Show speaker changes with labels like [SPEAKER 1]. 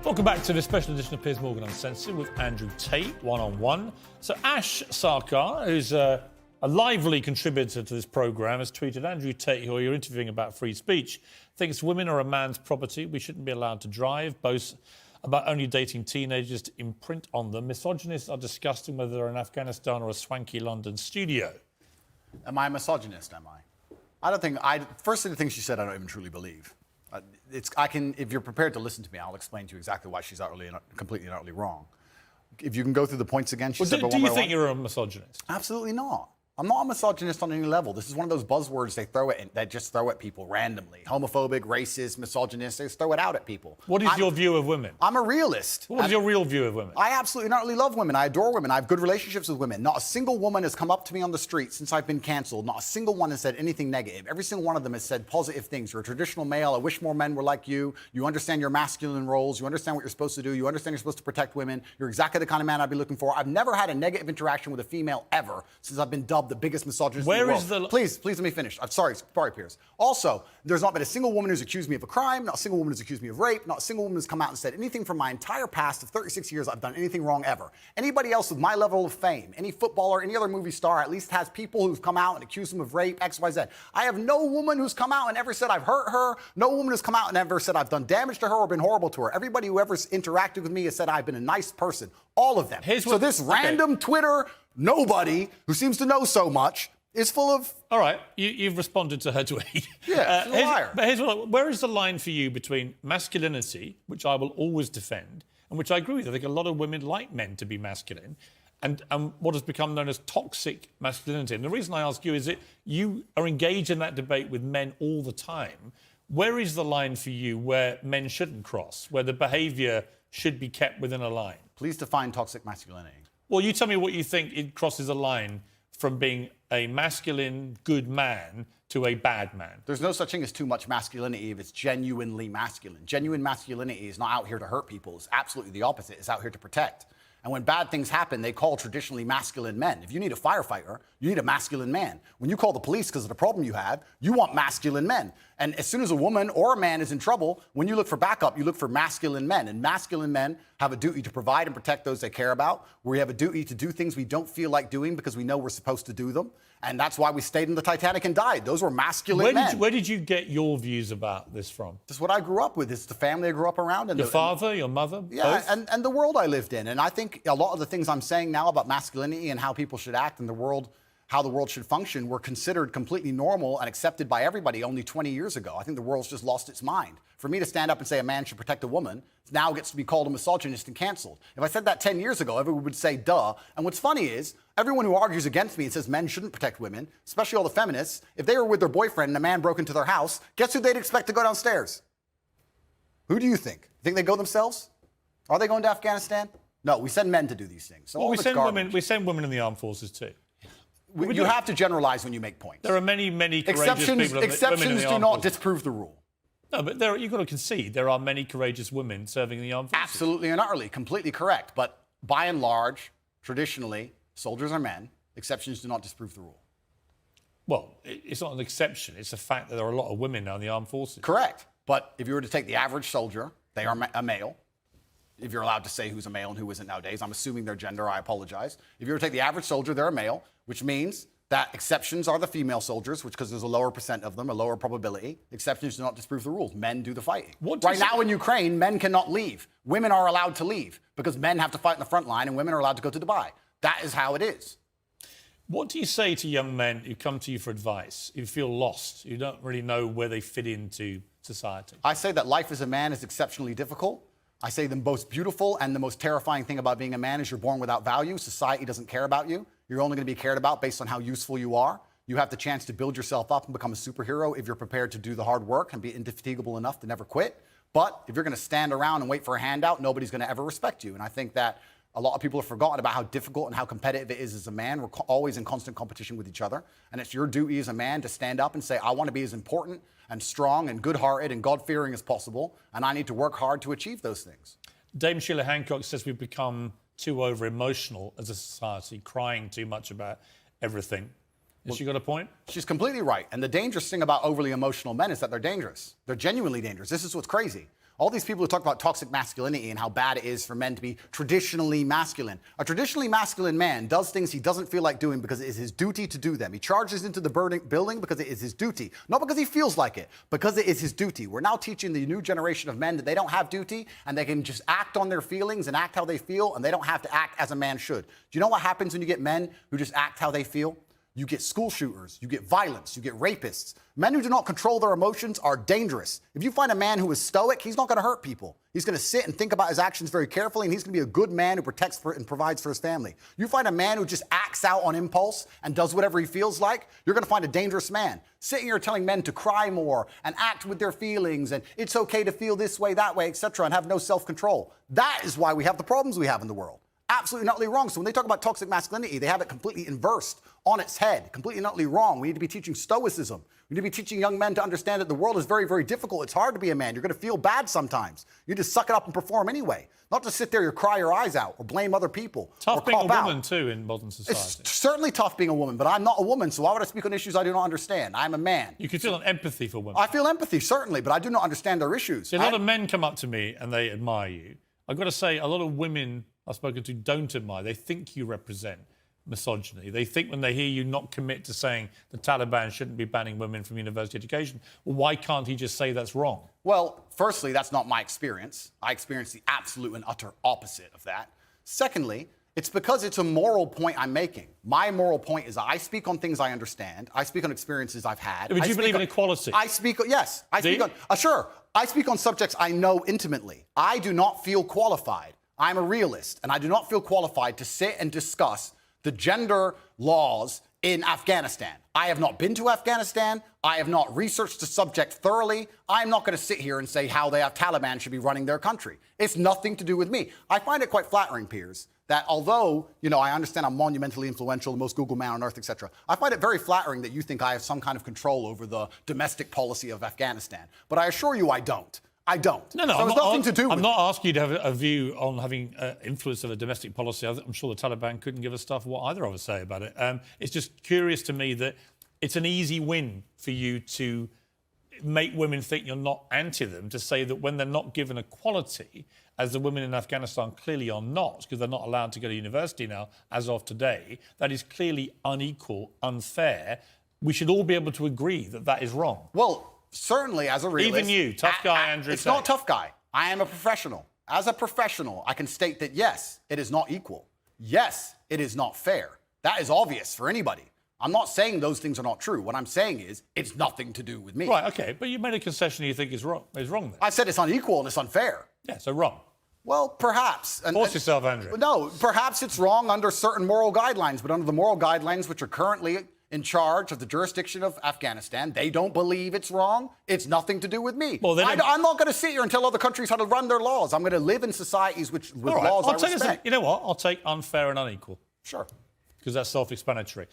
[SPEAKER 1] Welcome back to this special edition of Piers Morgan Uncensored with Andrew Tate, one-on-one. So Ash Sarkar, who's a lively contributor to this programme, has tweeted, Andrew Tate, who you're interviewing about free speech, thinks women are a man's property. We shouldn't be allowed to drive. Boasts about only dating teenagers to imprint on them. Misogynists are discussing whether they're in Afghanistan or a swanky London studio.
[SPEAKER 2] Am I a misogynist, am I? I don't think... First of the things she said, I don't even truly believe. If you're prepared to listen to me, I'll explain to you exactly why she's completely and utterly wrong. If you can go through the points again, she said...
[SPEAKER 1] Do you think you're a misogynist?
[SPEAKER 2] Absolutely not. I'm not a misogynist on any level. This is one of those buzzwords they just throw at people randomly. Homophobic, racist, misogynist, they just throw it out at people.
[SPEAKER 1] What is your view of women?
[SPEAKER 2] I'm a realist.
[SPEAKER 1] What is your real view of women?
[SPEAKER 2] I absolutely not really love women. I adore women. I have good relationships with women. Not a single woman has come up to me on the street since I've been cancelled. Not a single one has said anything negative. Every single one of them has said positive things. You're a traditional male. I wish more men were like you. You understand your masculine roles. You understand what you're supposed to do. You understand you're supposed to protect women. You're exactly the kind of man I'd be looking for. I've never had a negative interaction with a female ever since I've been dubbed the biggest misogynist.
[SPEAKER 1] Where is the...
[SPEAKER 2] Please let me finish. I'm sorry, Piers. Also, there's not been a single woman who's accused me of a crime, not a single woman who's accused me of rape, not a single woman who's come out and said anything from my entire past of 36 years I've done anything wrong ever. Anybody else with my level of fame, any footballer, any other movie star, at least has people who've come out and accused them of rape, X, Y, Z. I have no woman who's come out and ever said I've hurt her, no woman who's come out and ever said I've done damage to her or been horrible to her. Everybody who ever interacted with me has said I've been a nice person. All of them. So this random Twitter nobody who seems to know so much is full of...
[SPEAKER 1] All right, you've responded to her tweet.
[SPEAKER 2] Yeah, she's a liar.
[SPEAKER 1] But where is the line for you between masculinity, which I will always defend, and which I agree with? I think a lot of women like men to be masculine, and what has become known as toxic masculinity. And the reason I ask you is that you are engaged in that debate with men all the time. Where is the line for you where men shouldn't cross, where the behaviour should be kept within a line?
[SPEAKER 2] Please define toxic masculinity.
[SPEAKER 1] Well, you tell me what you think it crosses a line from being a masculine, good man to a bad man.
[SPEAKER 2] There's no such thing as too much masculinity if it's genuinely masculine. Genuine masculinity is not out here to hurt people. It's absolutely the opposite. It's out here to protect. And when bad things happen, they call traditionally masculine men. If you need a firefighter, you need a masculine man. When you call the police because of the problem you have, you want masculine men. And as soon as a woman or a man is in trouble, when you look for backup, you look for masculine men. And masculine men have a duty to provide and protect those they care about. We have a duty to do things we don't feel like doing because we know we're supposed to do them. And that's why we stayed in the Titanic and died. Those were masculine men.
[SPEAKER 1] Where did you get your views about this from?
[SPEAKER 2] This is what I grew up with. It's the family I grew up around. And
[SPEAKER 1] your father, your mother?
[SPEAKER 2] Yeah,
[SPEAKER 1] both?
[SPEAKER 2] and the world I lived in. And I think a lot of the things I'm saying now about masculinity and how people should act in the world, how the world should function, were considered completely normal and accepted by everybody only 20 years ago. I think the world's just lost its mind. For me to stand up and say a man should protect a woman now gets to be called a misogynist and canceled. If I said that 10 years ago, everyone would say, duh. And what's funny is, everyone who argues against me and says men shouldn't protect women, especially all the feminists, if they were with their boyfriend and a man broke into their house, guess who they'd expect to go downstairs? Who do you think? Think they go themselves? Are they going to Afghanistan? No, we send men to do these things. So
[SPEAKER 1] well, we send women in the armed forces too.
[SPEAKER 2] You have to generalize when you make points.
[SPEAKER 1] There are many courageous people.
[SPEAKER 2] Exceptions do not disprove the rule.
[SPEAKER 1] No, but you've got to concede there are many courageous women serving in the armed forces.
[SPEAKER 2] Absolutely and utterly, completely correct. But by and large, traditionally, soldiers are men. Exceptions do not disprove the rule.
[SPEAKER 1] Well, it's not an exception. It's a fact that there are a lot of women now in the armed forces.
[SPEAKER 2] Correct. But if you were to take the average soldier, they are a male. If you're allowed to say who's a male and who isn't nowadays, I'm assuming their gender, I apologize. If you were to take the average soldier, they're a male, which means that exceptions are the female soldiers, which because there's a lower percent of them, a lower probability. Exceptions do not disprove the rules. Men do the fighting. Right now in Ukraine, men cannot leave. Women are allowed to leave because men have to fight in the front line and women are allowed to go to Dubai. That is how it is.
[SPEAKER 1] What do you say to young men who come to you for advice, who feel lost, who don't really know where they fit into society?
[SPEAKER 2] I say that life as a man is exceptionally difficult. I say the most beautiful and the most terrifying thing about being a man is you're born without value. Society doesn't care about you. You're only going to be cared about based on how useful you are. You have the chance to build yourself up and become a superhero if you're prepared to do the hard work and be indefatigable enough to never quit. But if you're going to stand around and wait for a handout, nobody's going to ever respect you. And I think that a lot of people have forgotten about how difficult and how competitive it is as a man. We're always in constant competition with each other. And it's your duty as a man to stand up and say, I want to be as important and strong and good-hearted and God-fearing as possible. And I need to work hard to achieve those things.
[SPEAKER 1] Dame Sheila Hancock says we've become too over-emotional as a society, crying too much about everything. Has she got a point?
[SPEAKER 2] She's completely right. And the dangerous thing about overly emotional men is that they're dangerous. They're genuinely dangerous. This is what's crazy. All these people who talk about toxic masculinity and how bad it is for men to be traditionally masculine. A traditionally masculine man does things he doesn't feel like doing because it is his duty to do them. He charges into the building because it is his duty. Not because he feels like it, because it is his duty. We're now teaching the new generation of men that they don't have duty and they can just act on their feelings and act how they feel, and they don't have to act as a man should. Do you know what happens when you get men who just act how they feel? You get school shooters, you get violence, you get rapists. Men who do not control their emotions are dangerous. If you find a man who is stoic, he's not going to hurt people. He's going to sit and think about his actions very carefully, and he's going to be a good man who protects and provides for his family. You find a man who just acts out on impulse and does whatever he feels like, you're going to find a dangerous man. Sitting here telling men to cry more and act with their feelings and it's okay to feel this way, that way, etc., and have no self-control. That is why we have the problems we have in the world. Absolutely and utterly wrong. So when they talk about toxic masculinity, they have it completely inversed on its head, completely and utterly wrong. We need to be teaching stoicism. We need to be teaching young men to understand that the world is very, very difficult. It's hard to be a man. You're going to feel bad sometimes. You just suck it up and perform anyway. Not to sit there and cry your eyes out or blame other people.
[SPEAKER 1] Tough being a woman too in modern society.
[SPEAKER 2] It's certainly tough being a woman, but I'm not a woman, so why would I speak on issues I do not understand? I'm a man.
[SPEAKER 1] You can feel an empathy for women.
[SPEAKER 2] I feel empathy, certainly, but I do not understand their issues.
[SPEAKER 1] See, a lot of men come up to me and they admire you. I've got to say, a lot of women I've spoken to don't admire. They think you represent misogyny. They think when they hear you not commit to saying the Taliban shouldn't be banning women from university education, well, why can't he just say that's wrong?
[SPEAKER 2] Well, firstly, that's not my experience. I experience the absolute and utter opposite of that. Secondly, it's because it's a moral point I'm making. My moral point is I speak on things I understand. I speak on experiences I've had.
[SPEAKER 1] But you believe in equality?
[SPEAKER 2] I speak on subjects I know intimately. I do not feel qualified. I'm a realist, and I do not feel qualified to sit and discuss the gender laws in Afghanistan. I have not been to Afghanistan. I have not researched the subject thoroughly. I'm not going to sit here and say how the Taliban should be running their country. It's nothing to do with me. I find it quite flattering, Piers, that although, I understand I'm monumentally influential, the most Google man on earth, etc., I find it very flattering that you think I have some kind of control over the domestic policy of Afghanistan. But I assure you I don't. I don't.
[SPEAKER 1] No,
[SPEAKER 2] so it's nothing to do with
[SPEAKER 1] I'm not asking you to have a view on having influence of a domestic policy. I'm sure the Taliban couldn't give a stuff what either of us say about it. It's just curious to me that it's an easy win for you to make women think you're not anti them, to say that when they're not given equality, as the women in Afghanistan clearly are not, because they're not allowed to go to university now, as of today, that is clearly unequal, unfair. We should all be able to agree that that is wrong.
[SPEAKER 2] Well, certainly, as a realist...
[SPEAKER 1] Even you, tough guy Andrew
[SPEAKER 2] It's
[SPEAKER 1] Tate.
[SPEAKER 2] not tough guy. I am a professional. As a professional, I can state that, yes, it is not equal. Yes, it is not fair. That is obvious for anybody. I'm not saying those things are not true. What I'm saying is it's nothing to do with me.
[SPEAKER 1] Right, OK, but you made a concession you think is wrong then.
[SPEAKER 2] I said it's unequal and it's unfair.
[SPEAKER 1] Yeah, so wrong.
[SPEAKER 2] Well, perhaps.
[SPEAKER 1] Force yourself, Andrew.
[SPEAKER 2] No, perhaps it's wrong under certain moral guidelines, but under the moral guidelines which are currently in charge of the jurisdiction of Afghanistan, they don't believe it's wrong. It's nothing to do with me. Well, I'm not going to sit here and tell other countries how to run their laws. I'm going to live in societies with laws I respect.
[SPEAKER 1] You know what? I'll take unfair and unequal.
[SPEAKER 2] Sure.
[SPEAKER 1] Because that's self-explanatory.